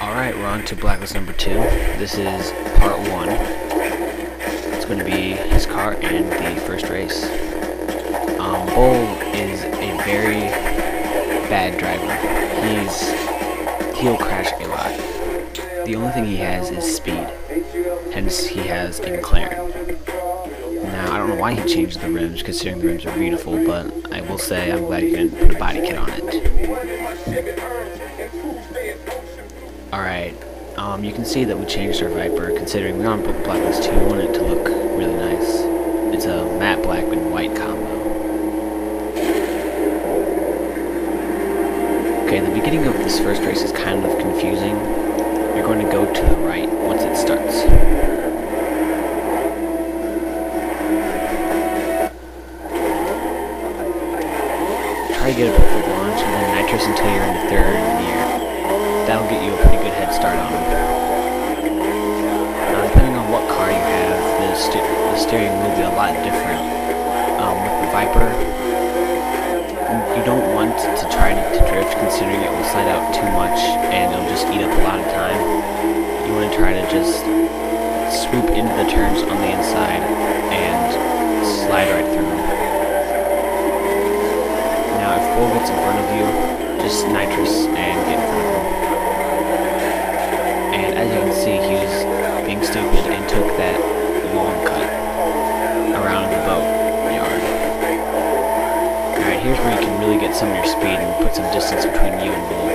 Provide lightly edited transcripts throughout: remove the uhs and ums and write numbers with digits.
Alright, we're on to Blacklist number 2. This is part 1. It's going to be his car and the first race. Bull is a very bad driver. He'll crash a lot. The only thing he has is speed. Hence, he has a McLaren. Now, I don't know why he changed the rims, considering the rims are beautiful, but I will say I'm glad he didn't put a body kit on it. Alright, you can see that we changed our Viper, considering we're on Blacklist 2, we want it to look really nice. It's a matte black and white combo. Okay, the beginning of this first race is kind of confusing. You're going to go to the right once it starts. Try to get a perfect launch and then nitrous until you're in the third gear. That'll get you a pretty good head start on them. Now, depending on what car you have, the steering will be a lot different. With the Viper, you don't want to try to drift, considering it will slide out too much and it'll just eat up a lot of time. You want to try to just swoop into the turns on the inside and slide right through them. Now, if Bull gets in front of you, just nitrous and get in front of him. And as you can see, he was being stupid and took that long cut around the boat yard. Alright, here's where you can really get some of your speed and put some distance between you and Bull.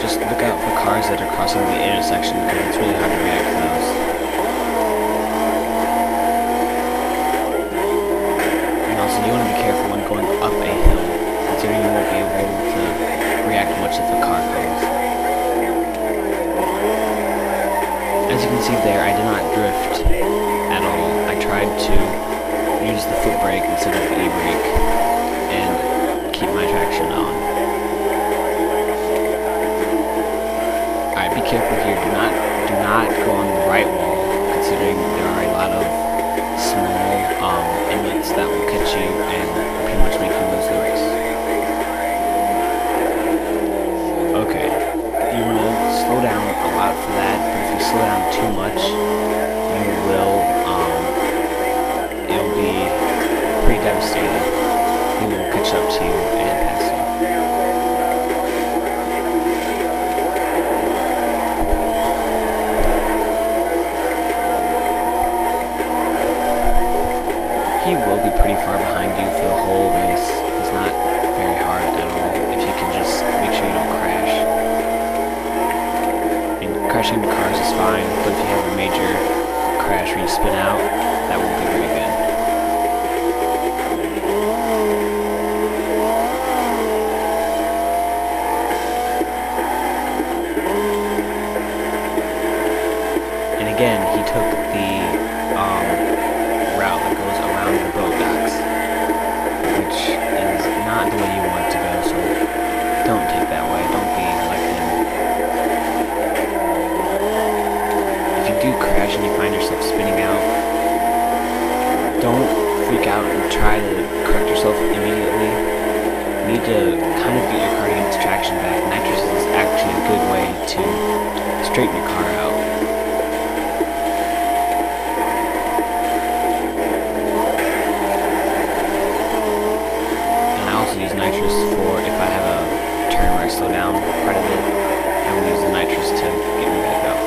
Just look out for cars that are crossing the intersection, because it's really hard to react to those. And also, you want to be careful when going up a hill, considering you won't be able to react much if a car comes. As you can see there, I did not drift at all. I tried to use the foot brake instead of the e-brake and keep my traction on. Alright, be careful here. Do not go on the right wall, considering there are a lot of small inlets that will catch you and pretty much make you lose the race. Okay, you want to slow down a lot for that, but if you slow down too much, you will, it'll be pretty devastating. He will catch up to you and pass you. He will be pretty far behind you for the whole race. It's not very hard at all if you can just make sure you don't crash. And crashing into cars is fine, but if you have a major crash where you spin out, that won't be very good. And again, he took the route that goes around the boat docks, which is not the way you want to go, so don't take that way. Don't be like him. If you do crash and you find yourself spinning out, don't freak out and try to correct yourself immediately. You need to kind of get your car to get its traction back. Nitrous is actually a good way to straighten your car out. Use nitrous for if I have a turn where I slow down quite a bit, I will use the nitrous to get me back up.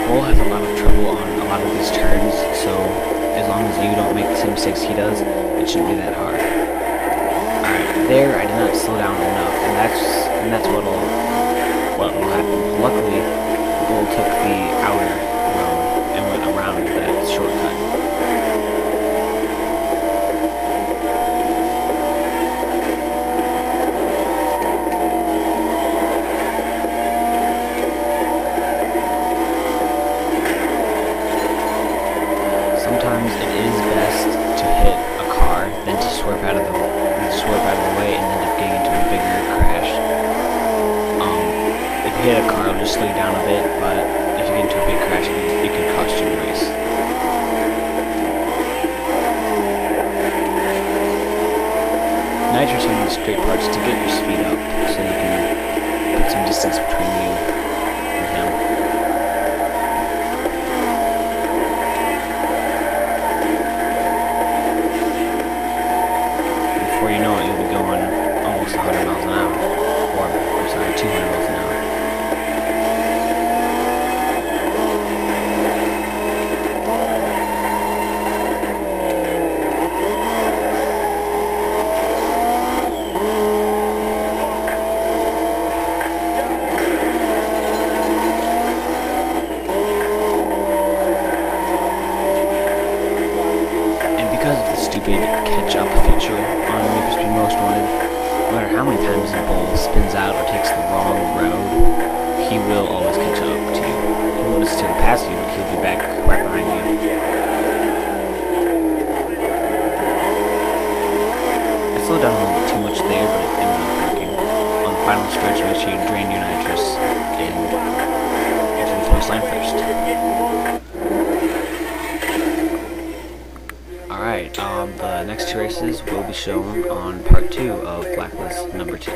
Bull has a lot of trouble on a lot of these turns, so as long as you don't make the same mistakes he does, it shouldn't be that hard. Alright, there I did not slow down enough, and that's what will happen. Luckily, Bull took the outer road and went around that shortcut. Sometimes it is best to hit a car than to swerve out of the way and end up getting into a bigger crash. If you hit a car, it'll just slow you down a bit, but if you get into a big crash, it can cost you the race. Nitrous, on the these straight parts to get your speed up, so you can put some distance between you and him. Before you know it, you'll be going almost 100 miles an hour, or I'm sorry, 200 miles an hour. Catch-up feature on Need for Speed Most Wanted. No matter how many times the bull spins out or takes the wrong road, he will always catch up to you. He won't necessarily pass you, but he'll be back right behind you. I slowed down a little bit too much there, but it ended up working. On the final stretch, make sure you drain your nitrous and get to the finish line first. Alright, the next 2 races will be shown on part 2 of Blacklist number 2.